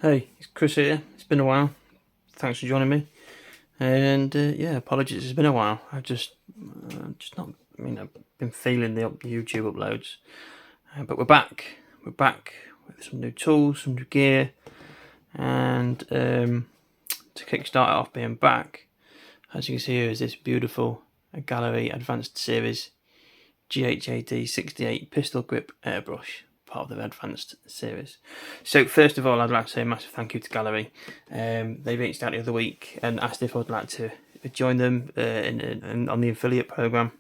Hey, it's Chris here. It's been a while. Thanks for joining me. And yeah, apologies. It's been a while. I've just not, been feeling the YouTube uploads. But we're back. We're back with some new tools, some new gear, and to kickstart it off being back, as you can see here, is this beautiful Gaahleri Advanced Series GHAD-68 pistol grip airbrush, part of the Advanced series. So first of all, I'd like to say a massive thank you to Gaahleri. They reached out the other week and asked if I'd like to join them on the affiliate program,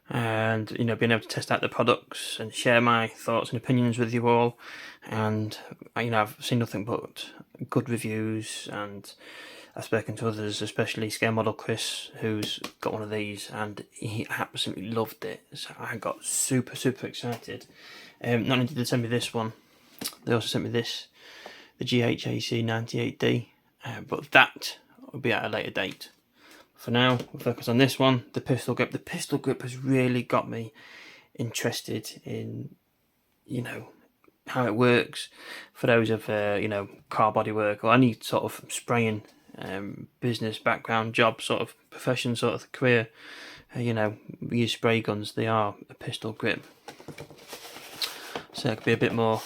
and being able to test out the products and share my thoughts and opinions with you all. And I've seen nothing but good reviews, and I've spoken to others, especially Scale Model Chris, who's got one of these, and he absolutely loved it. So I got super excited. Not only did they send me this one, they also sent me this, the GHAC 98D, but that will be at a later date. For now, we'll focus on this one, the pistol grip. The pistol grip has really got me interested in, how it works for those of car body work or any sort of spraying business background, job sort of profession, sort of career. We use spray guns. They are a pistol grip, so it could be a bit more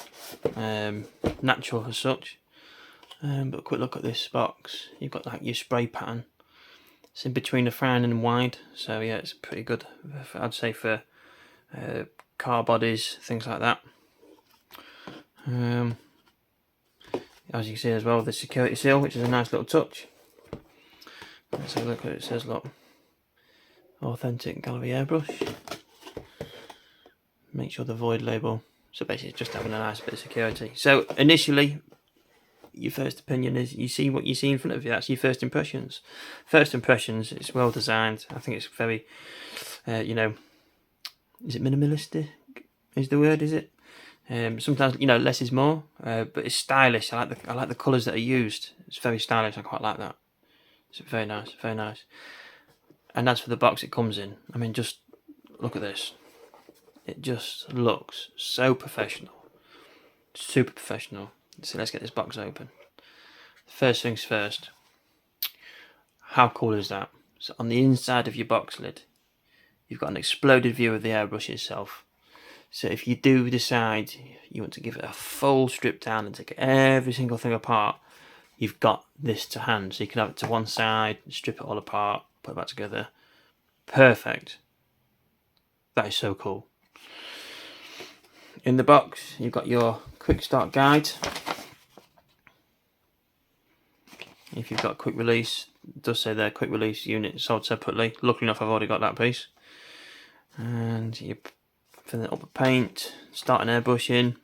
natural as such. But a quick look at this box. You've got like your spray pattern. It's in between a fine and wide, so yeah, it's pretty good. I'd say for car bodies, things like that. As you can see as well, the security seal, which is a nice little touch. Let's have a look what it says. Look, authentic Gaahleri airbrush. Make sure the void label. So basically, it's just having a nice bit of security. So initially, your first opinion is you see what you see in front of you. That's your first impressions. First impressions. It's well designed. I think it's very, is it minimalistic? Is the word? Is it? Sometimes less is more, but it's stylish. I like the colours that are used. It's very stylish. I quite like that. It's very nice, very nice. And as for the box it comes in, I mean, just look at this. It just looks so professional, super professional. So let's get this box open. First things first. How cool is that? So on the inside of your box lid, you've got an exploded view of the airbrush itself. So if you do decide you want to give it a full strip down and take every single thing apart, you've got this to hand. So you can have it to one side, strip it all apart, put it back together. Perfect. That is so cool. In the box, you've got your quick start guide. If you've got quick release, it does say there, quick release unit sold separately. Luckily enough, I've already got that piece. And you fill it up with paint, start an airbrushing,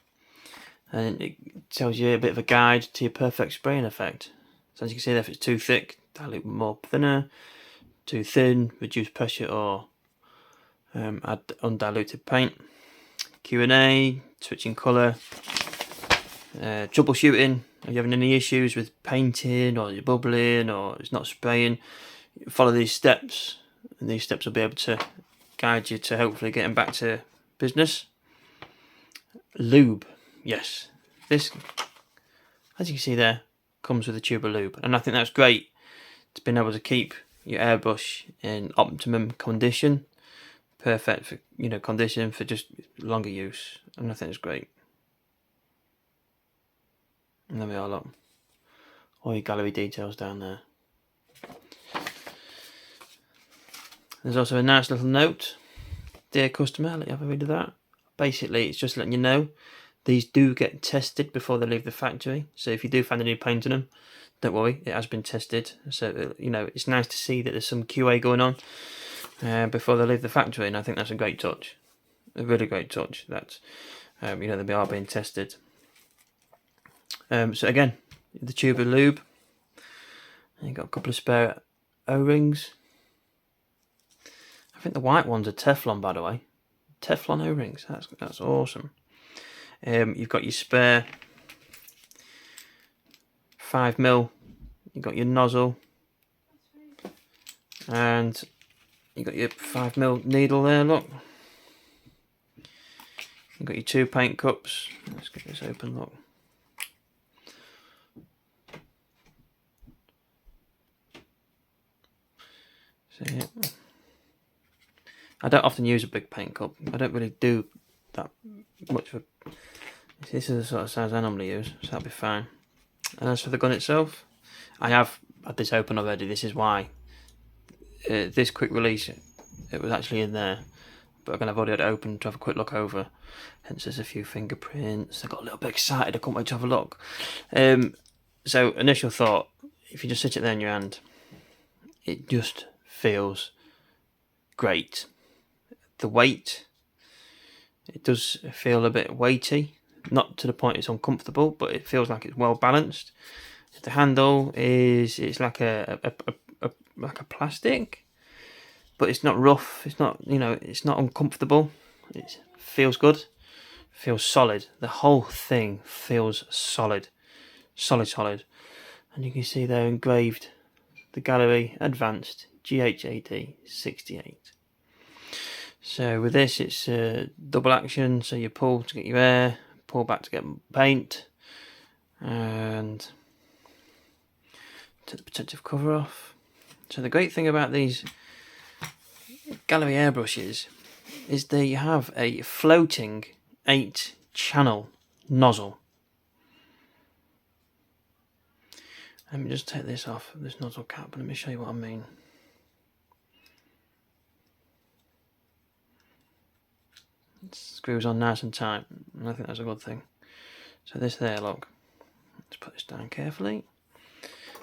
and it tells you a bit of a guide to your perfect spraying effect. So as you can see there, if it's too thick, dilute more thinner, too thin, reduce pressure or add undiluted paint. Q&A, switching colour, troubleshooting. Are you having any issues with painting, or you're bubbling, or it's not spraying? Follow these steps, and these steps will be able to guide you to hopefully getting back to business. Lube, yes, this, as you can see there, comes with a tube of lube, and I think that's great to being able to keep your airbrush in optimum condition, perfect for condition for just longer use, and I think it's great. And there we are, look, all your Gaahleri details down there. There's also a nice little note. Dear customer, let you have a read of that. Basically, it's just letting you know these do get tested before they leave the factory. So if you do find any paint in them, don't worry, it has been tested. So it's nice to see that there's some QA going on before they leave the factory, and I think that's a great touch, a really great touch. That they are being tested. So again, the tube of lube. And you've got a couple of spare O-rings. I think the white ones are Teflon, by the way. Teflon O-rings. That's awesome. You've got your spare 5mm. You've got your nozzle, and you've got your 5mm needle there. Look. You've got your two paint cups. Let's get this open. Look. So yeah, I don't often use a big paint cup. I don't really do that much of a... This is the sort of size I normally use, so that'll be fine. And as for the gun itself, I have had this open already. This is why this quick release, it was actually in there, but again I've already had it open to have a quick look over. Hence there's a few fingerprints. I got a little bit excited. I couldn't wait to have a look. So initial thought, if you just sit it there in your hand, it just feels great. The weight, it does feel a bit weighty, not to the point it's uncomfortable, but it feels like it's well balanced. The handle it's like a plastic, but it's not rough. It's not, you know, it's not uncomfortable. It feels good, feels solid. The whole thing feels solid, solid. And you can see there engraved the Gaahleri Advanced GHAD-68. So with this, it's double action. So you pull to get your air, pull back to get paint, and take the protective cover off. So the great thing about these Gaahleri airbrushes is they have a floating 8-channel nozzle. Let me just take this off, this nozzle cap, and let me show you what I mean. It screws on nice and tight, and I think that's a good thing. So this there, look. Let's put this down carefully.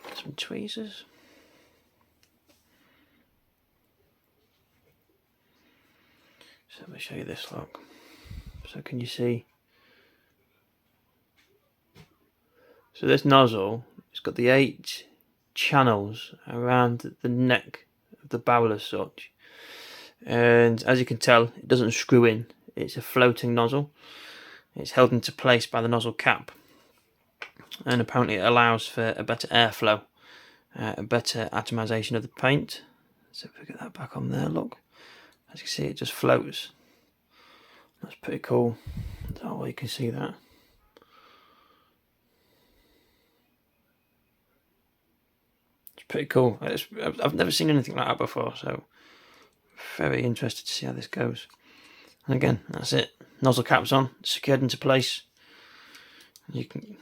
Get some tweezers. So let me show you this, look. So can you see? So this nozzle, it's got the 8 channels around the neck of the barrel as such. And as you can tell, it doesn't screw in. It's a floating nozzle. It's held into place by the nozzle cap. And apparently it allows for a better airflow, a better atomization of the paint. So if we get that back on there, look. As you can see, it just floats. That's pretty cool. That way you can see that. It's pretty cool. I've never seen anything like that before, so very interested to see how this goes. And again, that's it. Nozzle cap's on, secured into place. You can,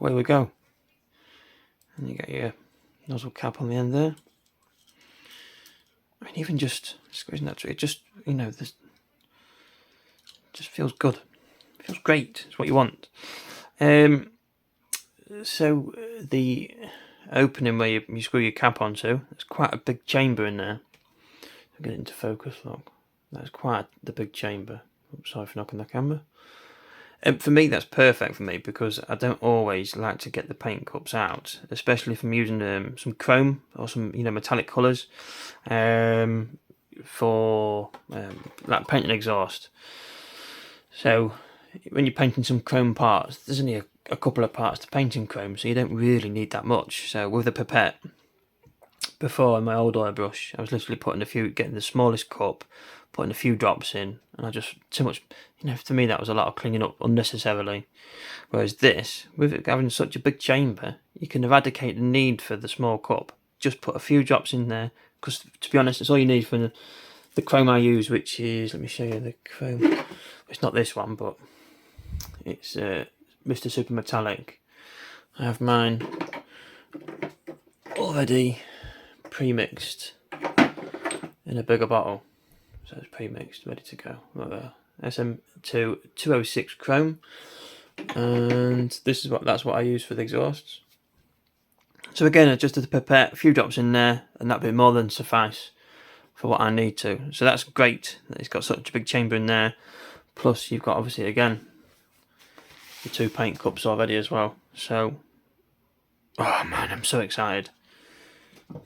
away we go. And you get your nozzle cap on the end there. I mean, even just squeezing that through, it just, you know, this just feels good. It feels great. It's what you want. So the opening where you screw your cap onto, there's quite a big chamber in there. I'll get it into focus, look. That's quite the big chamber. Oops, sorry for knocking the camera. For me, that's perfect for me because I don't always like to get the paint cups out, especially if I'm using some chrome or some, you know, metallic colours for like painting exhaust. So when you're painting some chrome parts, there's only a couple of parts to paint in chrome, so you don't really need that much. So with a pipette, before in my old airbrush, I was literally getting the smallest cup, putting a few drops in, and I just, too much, you know, to me that was a lot of cleaning up unnecessarily. Whereas this, with it having such a big chamber, you can eradicate the need for the small cup. Just put a few drops in there, because to be honest, it's all you need for the chrome I use, which is, let me show you the chrome. It's not this one, but it's Mr. Super Metallic. I have mine already pre-mixed in a bigger bottle, so it's pre-mixed, ready to go. SM2 206 chrome, and that's what I use for the exhausts. So again, I just did the pipette, a few drops in there, and that'd be more than suffice for what I need to. So that's great that it's got such a big chamber in there. Plus you've got obviously again the 2 paint cups already as well. So, oh man, I'm so excited.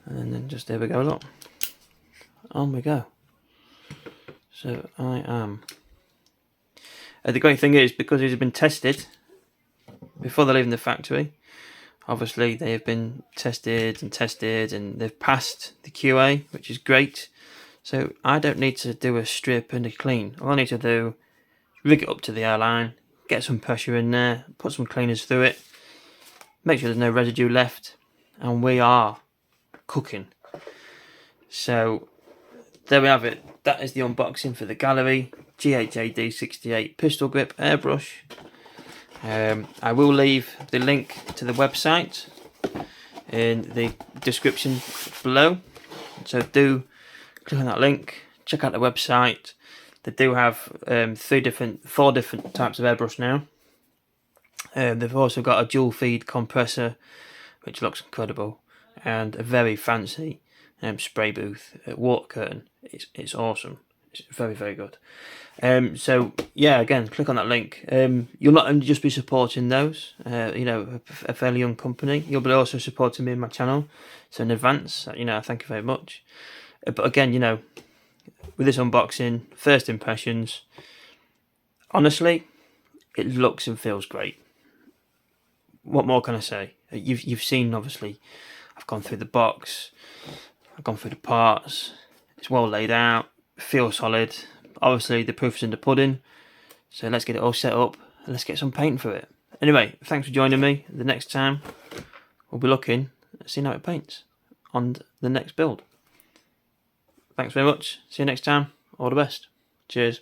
And then just there we go, look. On we go. So I am. The great thing is, because these have been tested before they're leaving the factory, obviously they have been tested and they've passed the QA, which is great. So I don't need to do a strip and a clean. All I need to do is rig it up to the airline, get some pressure in there, put some cleaners through it, make sure there's no residue left, and we are cooking. So there we have it. That is the unboxing for the Gaahleri GHAD-68 pistol grip airbrush. I will leave the link to the website in the description below, so do click on that link, check out the website. They do have 4 different types of airbrush now. They've also got a dual feed compressor, which looks incredible, and a very fancy spray booth water curtain. It's awesome. It's very, very good. So yeah, again, click on that link. You'll not only just be supporting those, you know, a fairly young company, you'll be also supporting me and my channel. So in advance, you know, thank you very much. But again, you know, with this unboxing, first impressions, honestly, it looks and feels great. What more can I say? You've seen, obviously, I've gone through the box, I've gone through the parts. It's well laid out, feels solid. Obviously, the proof is in the pudding. So let's get it all set up and let's get some paint for it. Anyway, thanks for joining me. The next time we'll be looking at seeing how it paints on the next build. Thanks very much. See you next time. All the best. Cheers.